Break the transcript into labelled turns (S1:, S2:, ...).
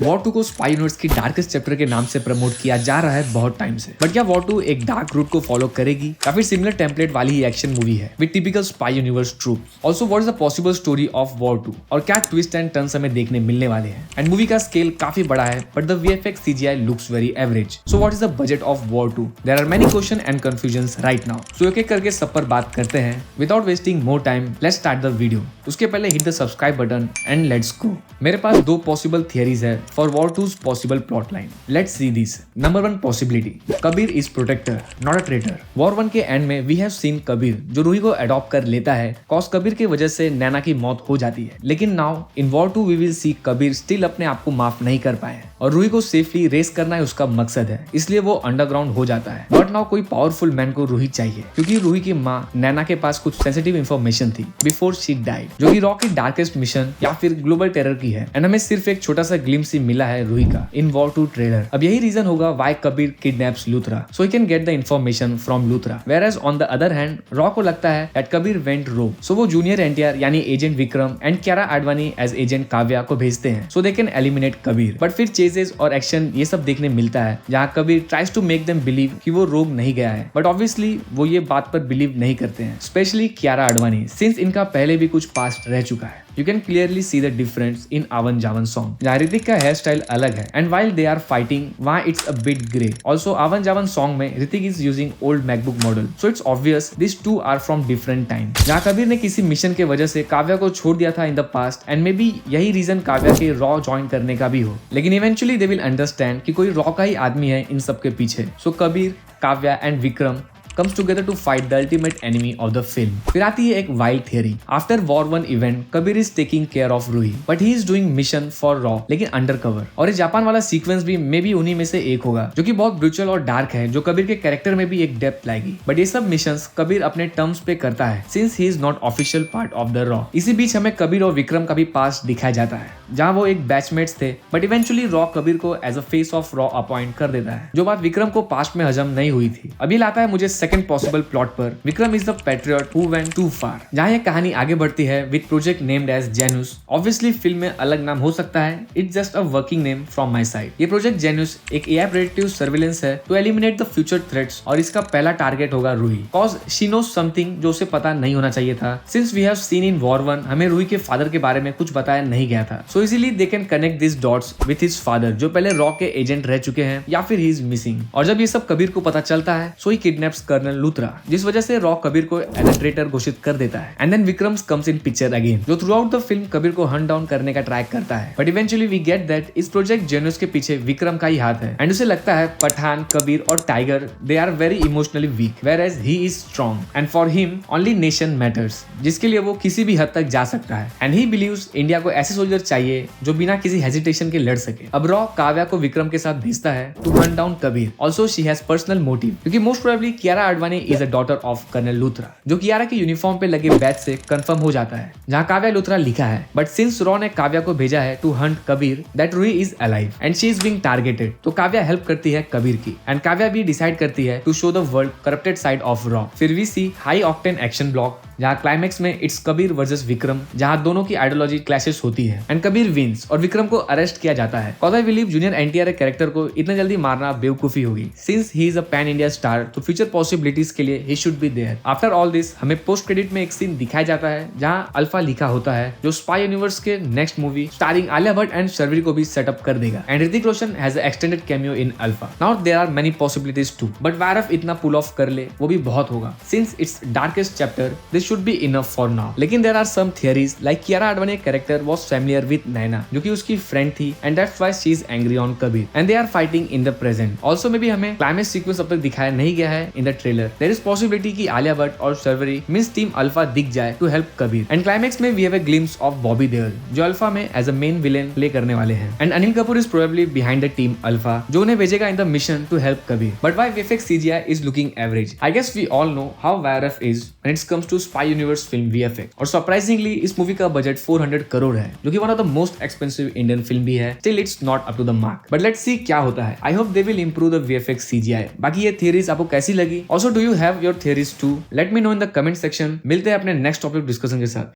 S1: War 2 को spy universe की darkest chapter के नाम से प्रमोट किया जा रहा है बहुत टाइम से, बट क्या वॉर 2 एक डार्क रूट को फॉलो करेगी या फिर सिमिलर टेम्पलेट वाली ही एक्शन मूवी है with typical spy universe trope? Also what is the possible story of war 2 और क्या ट्विस्ट एंड टर्न्स हमें देखने मिलने वाले हैं? एंड मूवी का स्केल काफी बड़ा है but the VFX CGI looks very average. So what is the budget of war 2? There are many question and confusions right now. So एक एक करके सब पर बात करते हैं without wasting more time. Let's start the video. उसके पहले hit the subscribe button and let's go. मेरे पास दो पॉसिबल थियरीज है for War 2's possible plot line. Let's see this. Number 1 possibility, Kabir is protector not a traitor. War 1 के and में we have scene Kabir जो रूही को अडॉप्ट कर लेता है कॉज कबीर की वजह से नैना की मौत हो जाती है। लेकिन now in war 2 we will see Kabir still अपने आप को माफ नहीं कर पाए और रूही को सेफली रेस करना उसका मकसद है, इसलिए वो अंडरग्राउंड हो जाता है। बट नाउ कोई पावरफुल मैन को रूही चाहिए क्योंकि रूही की माँ नैना के पास कुछ सेंसिटिव इंफॉर्मेशन थी बिफोर शी डाइड, जो कि रॉ की डार्केस्ट मिशन या फिर ग्लोबल टेरर की है। एंड हमें सिर्फ एक छोटा सा ग्लिम्स ही मिला है रूही का इन वॉर 2 ट्रेलर। अब यही रीजन होगा why Kabir kidnaps Luthra, so he can get the information from Luthra. Whereas on the other hand रॉ को लगता है दैट कबीर वेंट रोग, सो वो जूनियर एनटीआर यानी agent Vikram and Kiara Advani as agent Kavya को भेजते हैं so they can eliminate Kabir. But फिर चेजेस और एक्शन ये सब देखने मिलता है जहाँ Kabir tries to make them believe कि वो रोग नहीं गया है, बट ऑब्वियसली वो ये बात पर बिलीव नहीं करते हैं, स्पेशली कियारा आडवाणी सिंस इनका पहले भी कुछ पास्ट रह चुका है। You can clearly see the difference in Avan Javan song. जहाँ ऋतिक का हेयर स्टाइल अलग है and while they are fighting वहाँ it's a bit grey. Also Avan Javan song में Hrithik is using old MacBook model, so it's obvious these two are from different time. जहाँ कबीर ने किसी mission के वजह से काव्या को छोड़ दिया था in the past and maybe यही रीजन काव्या के रॉ ज्वाइन करने का भी हो, लेकिन eventually they will understand कि कोई रॉ का ही आदमी है इन सब के पीछे। So Kabir, Kavya and Vikram comes together to fight the ultimate enemy of the film. फिर आती है एक wild theory. After war 1 event Kabir is taking care of Ruhi but he is doing mission for रॉ लेकिन अंडर कवर, और इस जापान वाला सीक्वेंस भी मे बी उन्हीं में से एक होगा जो कि बहुत ब्रूचल और डार्क है, जो कबीर के कैरेक्टर में भी एक डेप्थ लाएगी। बट ये सब मिशंस कबीर अपने टर्म्स पे करता है since he is not official part of the raw. इसी बीच हमें कबीर और विक्रम का भी पास्ट दिखाया जाता है जहाँ वो एक बैचमेट्स थे, बट इवेंचुअली रॉ कबीर को एज अ फेस ऑफ रॉ अपॉइंट कर देता है, जो बात विक्रम को पास्ट में हजम नहीं हुई थी। अभी लाता है मुझे सेकंड पॉसिबल प्लॉट पर Vikram is the patriot who went too far, जहाँ ये कहानी आगे बढ़ती है with project named as Janus. Obviously film में अलग नाम हो सकता है, it's just a working name from my side. ये प्रोजेक्ट जेनुस एक एआई प्रेडिक्टिव सर्विलेंस है to eliminate the future threats और इसका पहला टारगेट होगा Roohi cause she knows something जो उसे पता नहीं होना चाहिए था। Since we have seen in War 1 हमें रूही के फादर के बारे में कुछ बताया नहीं गया था, so easily they can connect this dots with his father जो पहले रॉ के एजेंट रह चुके हैं या फिर ही इज मिसिंग। और जब ये सब कबीर को पता चलता है सो ही किडनैप्स कर्नल लूथरा, जिस वजह से रॉ कबीर को एज अ ट्रेटर घोषित कर देता है। And then Vikram comes in picture again, जो throughout the film Kabir को हंट डाउन करने का ट्राई करता है, but eventually we get that इस प्रोजेक्ट जेनुस के पीछे विक्रम का ही हाथ है एंड उसे लगता है पठान, कबीर और Tiger they are very emotionally weak whereas he is strong and for him only nation matters, जिसके लिए वो किसी भी हद तक जा सकता है। एंड ही बिलीव्स इंडिया को ऐसे सोल्जर चाहिए जो बिना किसी हेजिटेशन के लड़ सके। अब रॉ काव्या को विक्रम के साथ भेजता है to hunt down Kabir. Also she has personal motive क्योंकि most probably Kiara Advani is a daughter of colonel Luthra, जो कियारा के यूनिफॉर्म पे लगे बैच से कंफर्म हो जाता है जहाँ काव्या लूथरा लिखा है। बट सिंस रॉ ने काव्या को भेजा है to hunt Kabir that Ruhi is alive and she is being targeted, तो काव्या हेल्प करती है कबीर की एंड काव्या भी डिसाइड करती है to show the world corrupted side of रॉ। फिर we see high octane action block जहाँ क्लाइमेक्स में इट्स कबीर वर्सेस विक्रम, जहाँ दोनों की आइडियोलॉजी क्लैशेस होती है एंड कबीर विंस और विक्रम को अरेस्ट किया जाता है। Cause I believe junior NTR character को इतने जल्दी मारना बेवकूफी होगी since he is a pan India star, तो फ्यूचर पॉसिबिलिटीज के लिए he should be there. After all this हमें पोस्ट क्रेडिट में एक सीन दिखाया जाता है जहाँ अल्फा लिखा होता है, जो स्पाई यूनिवर्स के next movie starring Alia Bhatt and Sharvari को भी सेटअप कर देगा and Hrithik Roshan has extended cameo in Alpha. Now there are many possibilities too, but YRF इतना पुल ऑफ कर ले वो भी बहुत होगा since it's darkest chapter, this should be enough for now. लेकिन there are some theories like Kiara Advani character was familiar with Naina जो कि उसकी फ्रेंड थी and that's why she is angry on Kabir and they are fighting in the present. Also maybe हमें climax sequence अब तक दिखाया नहीं गया है in the trailer. There is possibility कि आलिया भट्ट और शर्वरी मींस टीम अल्फा दिख जाए to help Kabir and climax में we have a glimpse of Bobby Deol जो अल्फा में as a main villain play करने वाले हैं and Anil Kapoor is probably behind the team Alpha जो उन्हें भेजेगा in the mission to help Kabir. But why VFX CGI is looking average? I guess we all know how YRF is when it comes to spy universe film VFX, और surprisingly इस movie का budget 400 crore है जो कि one of the most expensive Indian film भी है। Still it's not up to the mark, but let's see क्या होता है। I hope they will improve the VFX CGI. बाकी ये थियरीज आपको कैसी लगी? Also do you have your theories too? Let me know in the comment section. मिलते हैं अपने नेक्स्ट टॉपिक डिस्कशन के साथ।